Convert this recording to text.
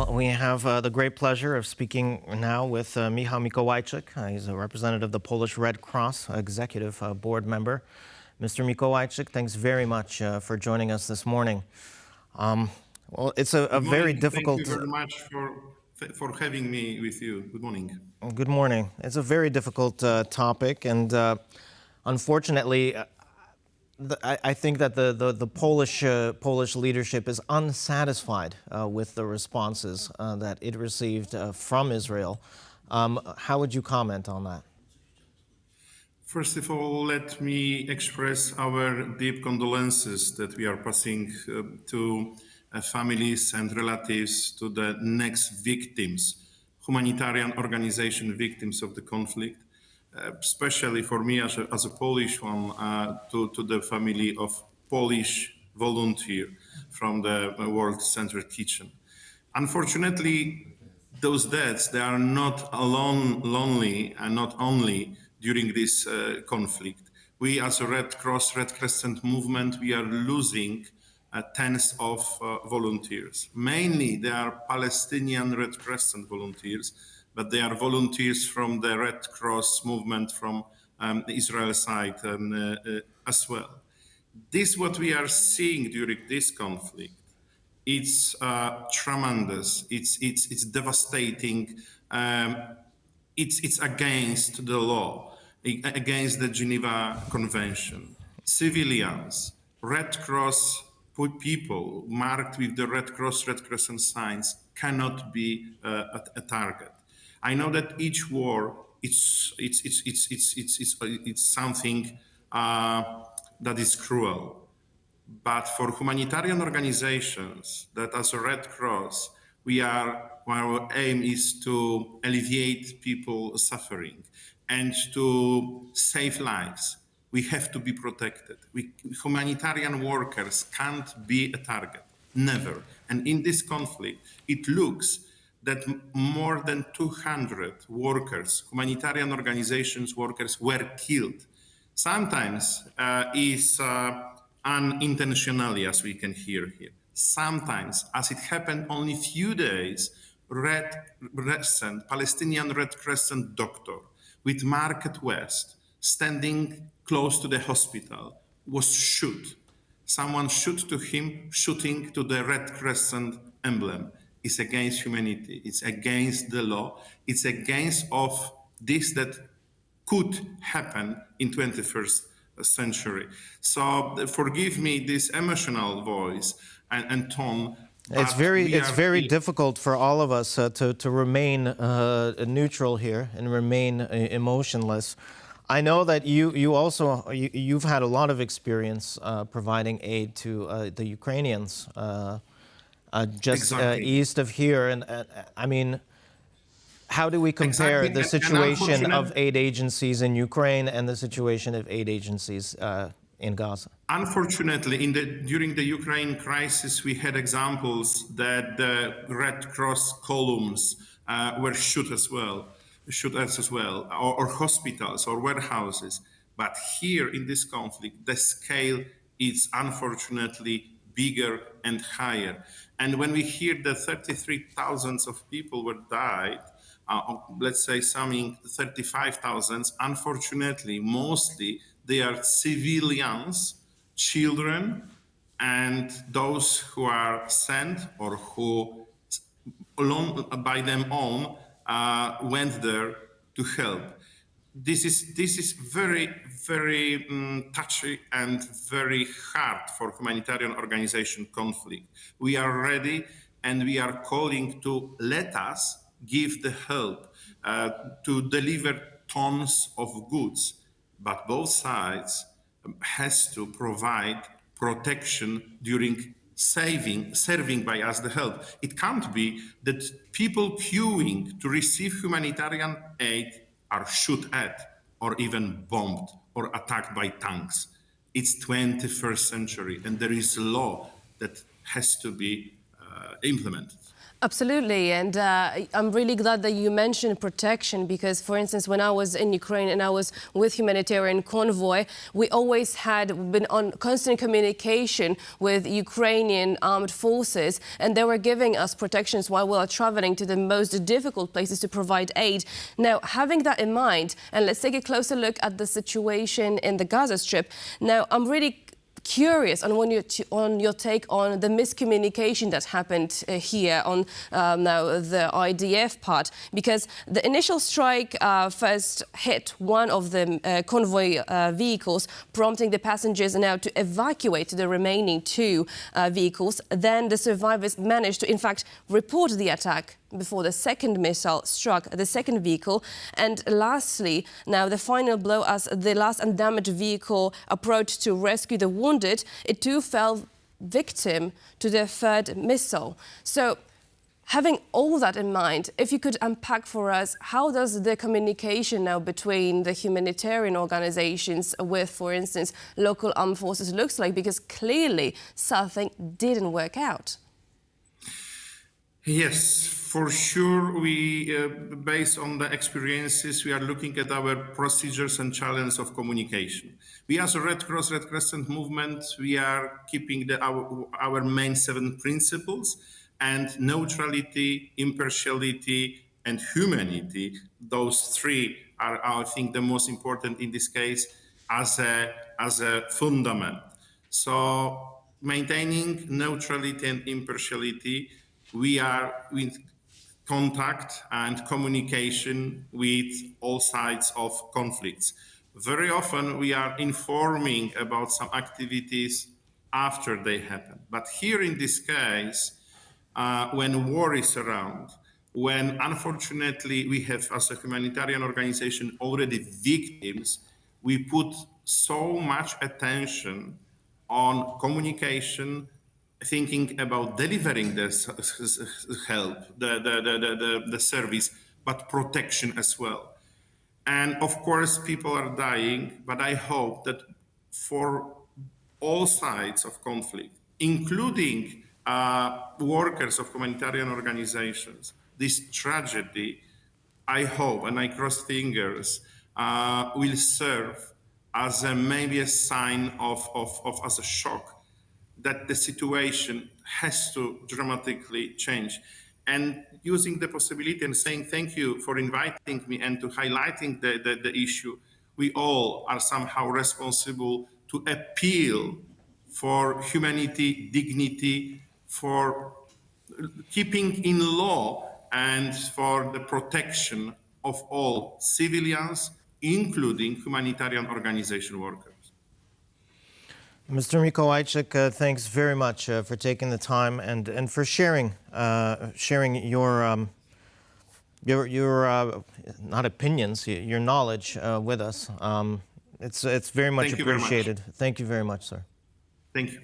Well, we have the great pleasure of speaking now with Michał Mikołajczyk. He's a representative of the Polish Red Cross, executive board member. Mr. Mikołajczyk, thanks very much for joining us this morning. Well, it's a very difficult... Thank you very much for having me with you. Good morning. Good morning. It's a very difficult topic, and unfortunately, I think that the Polish leadership is unsatisfied with the responses that it received from Israel. How would you comment on that? First of all, let me express our deep condolences that we are passing to families and relatives, to the next victims, humanitarian organization victims of the conflict. Especially for me as a Polish one, to the family of Polish volunteer from the World Central Kitchen. Unfortunately, those deaths, they are not lonely and not only during this conflict. We as a Red Cross, Red Crescent movement, we are losing tens of volunteers. Mainly they are Palestinian Red Crescent volunteers, but they are volunteers from the Red Cross movement from the Israel side as well. This what we are seeing during this conflict. It's tremendous. It's devastating. It's against the law, against the Geneva Convention. Civilians, Red Cross people marked with the Red Cross, Red Crescent signs cannot be a target. I know that each war it's something that is cruel, but for humanitarian organizations that as a Red Cross, our aim is to alleviate people suffering and to save lives. We have to be protected. Humanitarian workers can't be a target, never. And in this conflict, it looks that more than 200 workers, humanitarian organizations workers were killed. Sometimes is unintentionally, as we can hear here. Sometimes, as it happened only few days, Palestinian Red Crescent doctor with Market West, standing close to the hospital, was shot. Someone shot to him, shooting to the Red Crescent emblem. It's against humanity. It's against the law. It's against of this that could happen in 21st century. So forgive me this emotional voice and tone. It's very difficult for all of us to remain neutral here and remain emotionless. I know that you've had a lot of experience providing aid to the Ukrainians just east of here, and I mean, how do we compare the situation of aid agencies in Ukraine and the situation of aid agencies in Gaza? Unfortunately, during the Ukraine crisis, we had examples that the Red Cross columns were shot as well, or hospitals or warehouses. But here in this conflict, the scale is unfortunately bigger and higher. And when we hear that 33,000 of people were died, let's say summing 35,000, unfortunately, mostly they are civilians, children, and those who are sent or who alone by them own went there to help. This is very touchy and very hard for humanitarian organization conflict. We are ready and we are calling to let us give the help to deliver tons of goods, but both sides has to provide protection during serving by us the help. It can't be that people queuing to receive humanitarian aid are shot at or even bombed or attacked by tanks. It's 21st century and there is a law that has to be implemented. Absolutely, and I'm really glad that you mentioned protection because, for instance, when I was in Ukraine and I was with humanitarian convoy, we always had been on constant communication with Ukrainian armed forces, and they were giving us protections while we were traveling to the most difficult places to provide aid. Now, having that in mind, and let's take a closer look at the situation in the Gaza Strip. Now, I'm really curious on your take on the miscommunication that happened here on now the IDF part, because the initial strike first hit one of the convoy vehicles, prompting the passengers now to evacuate the remaining two vehicles. Then the survivors managed to, in fact, report the attack before the second missile struck the second vehicle. And lastly, now the final blow as the last undamaged vehicle approached to rescue the wounded, it too fell victim to the third missile. So having all that in mind, if you could unpack for us, how does the communication now between the humanitarian organizations with, for instance, local armed forces looks like? Because clearly something didn't work out. Yes, for sure. Based on the experiences, we are looking at our procedures and challenges of communication. We as a Red Cross, Red Crescent movement, we are keeping our main 7 principles, and neutrality, impartiality, and humanity. Those 3 are, I think, the most important in this case as a fundament. So maintaining neutrality and impartiality, we are in contact and communication with all sides of conflicts. Very often we are informing about some activities after they happen. But here in this case, when war is around, when unfortunately we have, as a humanitarian organization, already victims, we put so much attention on communication, thinking about delivering the help, the service, but protection as well. And of course, people are dying, but I hope that for all sides of conflict, including workers of humanitarian organizations, this tragedy, I hope, and I cross fingers, will serve as maybe a sign of as a shock that the situation has to dramatically change. And using the possibility and saying thank you for inviting me and to highlighting the issue, we all are somehow responsible to appeal for humanity, dignity, for keeping in law, and for the protection of all civilians, including humanitarian organization workers. Mr. Mikołajczyk, thanks very much for taking the time and for sharing your not opinions, your knowledge with us. It's very much appreciated. Thank you very much, sir. Thank you.